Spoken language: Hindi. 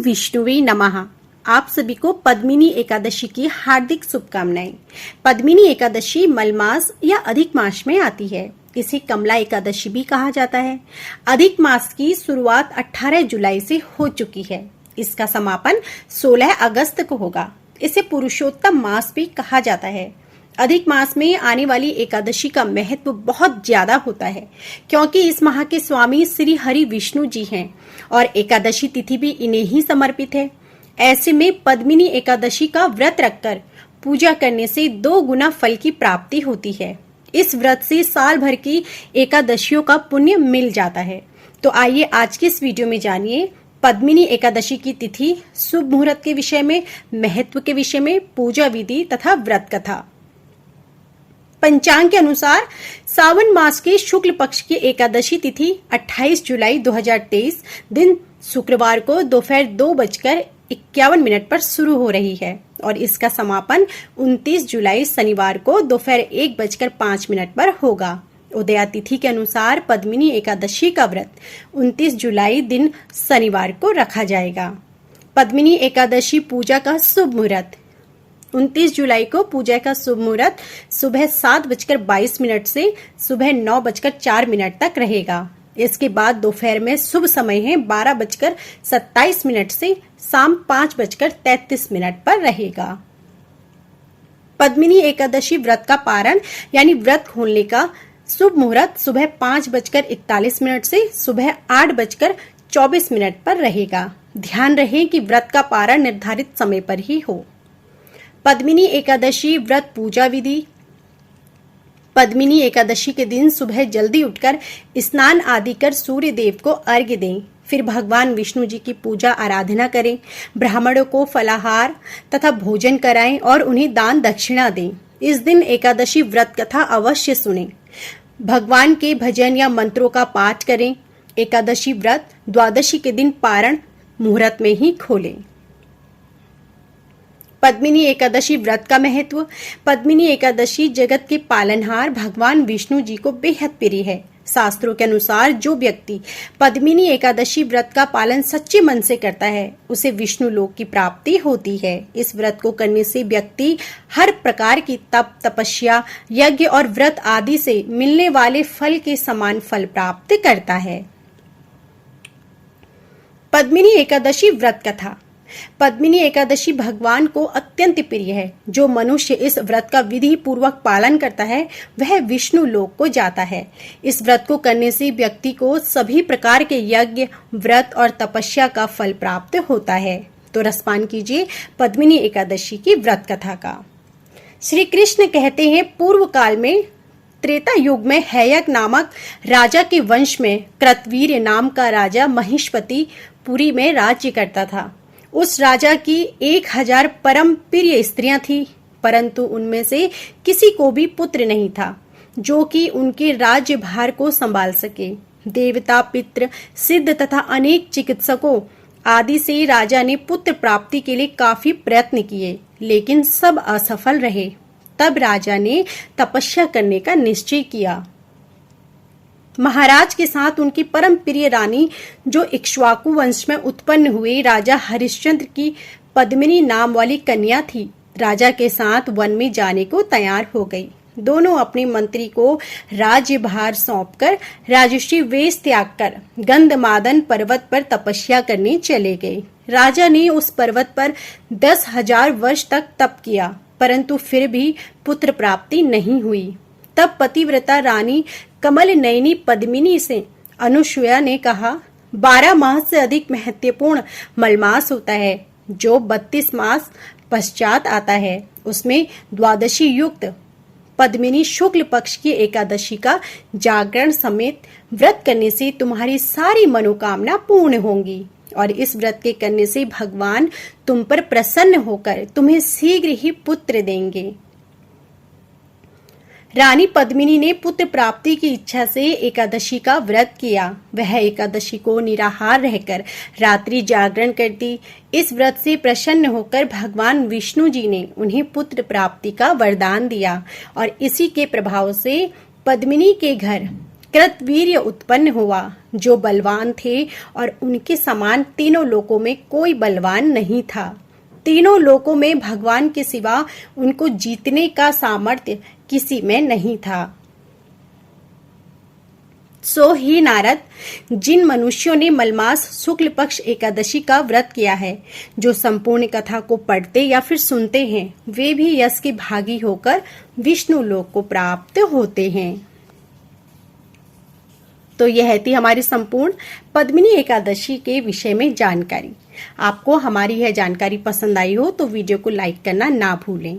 विष्णुवे नमः। आप सभी को पद्मिनी एकादशी की हार्दिक शुभकामनाएं। पद्मिनी एकादशी मलमास या अधिक मास में आती है। इसे कमला एकादशी भी कहा जाता है। अधिक मास की शुरुआत 18 जुलाई से हो चुकी है। इसका समापन 16 अगस्त को होगा। इसे पुरुषोत्तम मास भी कहा जाता है। अधिक मास में आने वाली एकादशी का महत्व बहुत ज्यादा होता है, क्योंकि इस माह के स्वामी श्री हरि विष्णु जी हैं और एकादशी तिथि भी इन्हें ही समर्पित है। ऐसे में पद्मिनी एकादशी का व्रत रखकर पूजा करने से 2 गुना फल की प्राप्ति होती है। इस व्रत से साल भर की एकादशियों का पुण्य मिल जाता है। तो आइए आज के इस वीडियो में जानिए पद्मिनी एकादशी की तिथि, शुभ मुहूर्त के विषय में, महत्व के विषय में, पूजा विधि तथा व्रत कथा। पंचांग के अनुसार सावन मास के शुक्ल पक्ष की एकादशी तिथि 28 जुलाई 2023 दिन शुक्रवार को दोपहर 2:51 पर शुरू हो रही है और इसका समापन 29 जुलाई शनिवार को दोपहर 1:05 पर होगा। उदया तिथि के अनुसार पद्मिनी एकादशी का व्रत 29 जुलाई दिन शनिवार को रखा जाएगा। पद्मिनी एकादशी पूजा का शुभ मुहूर्त 29 जुलाई को पूजा का शुभ मुहूर्त सुबह 7:22 से सुबह 9:04 तक रहेगा। इसके बाद दोपहर में शुभ समय है 12:27 से शाम 5:33 पर रहेगा। पद्मिनी एकादशी व्रत का पारण यानी व्रत खोलने का शुभ मुहूर्त सुबह 5:41 से सुबह 8:24 पर रहेगा। ध्यान रहे कि व्रत का पारण निर्धारित समय पर ही हो। पद्मिनी एकादशी व्रत पूजा विधि। पद्मिनी एकादशी के दिन सुबह जल्दी उठकर स्नान आदि कर सूर्य देव को अर्घ्य दें। फिर भगवान विष्णु जी की पूजा आराधना करें। ब्राह्मणों को फलाहार तथा भोजन कराएं और उन्हें दान दक्षिणा दें। इस दिन एकादशी व्रत कथा अवश्य सुनें। भगवान के भजन या मंत्रों का पाठ करें। एकादशी व्रत द्वादशी के दिन पारण मुहूर्त में ही खोलें। पद्मिनी एकादशी व्रत का महत्व। पद्मिनी एकादशी जगत के पालनहार भगवान विष्णु जी को बेहद प्रिय है। शास्त्रों के अनुसार जो व्यक्ति पद्मिनी एकादशी व्रत का पालन सच्चे मन से करता है उसे विष्णु लोक की प्राप्ति होती है। इस व्रत को करने से व्यक्ति हर प्रकार की तप, तपस्या, यज्ञ और व्रत आदि से मिलने वाले फल के समान फल प्राप्त करता है। पद्मिनी एकादशी व्रत कथा। पद्मिनी एकादशी भगवान को अत्यंत प्रिय है। जो मनुष्य इस व्रत का विधि पूर्वक पालन करता है वह विष्णु लोक को जाता है। इस व्रत को करने से व्यक्ति को सभी प्रकार के यज्ञ, व्रत और तपस्या का फल प्राप्त होता है। तो रसपान कीजिए पद्मिनी एकादशी की व्रत कथा का। श्री कृष्ण कहते हैं, पूर्व काल में त्रेता युग में हैयक नामक राजा के वंश में कृतवीर्य नाम का राजा महिष्पति पुरी में राज्य करता था। उस राजा की 1000 परम प्रिय स्त्रियां थीं, परंतु उनमें से किसी को भी पुत्र नहीं था जो कि उनके राज्य भार को संभाल सके। देवता, पितृ, सिद्ध तथा अनेक चिकित्सकों आदि से राजा ने पुत्र प्राप्ति के लिए काफी प्रयत्न किए, लेकिन सब असफल रहे। तब राजा ने तपस्या करने का निश्चय किया। महाराज के साथ उनकी परम प्रिय रानी जो इक्ष्वाकु वंश में उत्पन्न हुए राजा हरिश्चंद्र की पद्मिनी नाम वाली कन्या थी, राजा के साथ वन में जाने को तैयार हो गई। दोनों अपने मंत्री को राज्यभार सौंपकर राजर्षि वेश त्याग कर गंधमादन पर्वत पर तपस्या करने चले गए। राजा ने उस पर्वत पर 10,000 वर्ष तक तप किया, परंतु फिर भी पुत्र प्राप्ति नहीं हुई। तब पतिव्रता रानी कमल नयनी पद्मिनी से अनुसुया ने कहा, 12 माह से अधिक महत्वपूर्ण मलमास होता है जो 32 मास पश्चात आता है। उसमें द्वादशी युक्त पद्मिनी शुक्ल पक्ष की एकादशी का जागरण समेत व्रत करने से तुम्हारी सारी मनोकामना पूर्ण होंगी और इस व्रत के करने से भगवान तुम पर प्रसन्न होकर तुम्हें शीघ्र ही पुत्र देंगे। रानी पद्मिनी ने पुत्र प्राप्ति की इच्छा से एकादशी का व्रत किया। वह एकादशी को निराहार रहकर रात्रि जागरण करती। इस व्रत से प्रसन्न होकर भगवान विष्णु जी ने उन्हें पुत्र प्राप्ति का वरदान दिया और इसी के प्रभाव से पद्मिनी के घर कृतवीर्य उत्पन्न हुआ, जो बलवान थे और उनके समान तीनों लोकों में कोई बलवान नहीं था। तीनों लोकों में भगवान के सिवा उनको जीतने का सामर्थ्य किसी में नहीं था। सो ही नारद, जिन मनुष्यों ने मलमास शुक्ल पक्ष एकादशी का व्रत किया है, जो संपूर्ण कथा को पढ़ते या फिर सुनते हैं, वे भी यश के भागी होकर विष्णु लोक को प्राप्त होते हैं। तो यह थी हमारी संपूर्ण पद्मिनी एकादशी के विषय में जानकारी। आपको हमारी यह जानकारी पसंद आई हो तो वीडियो को लाइक करना ना भूलें।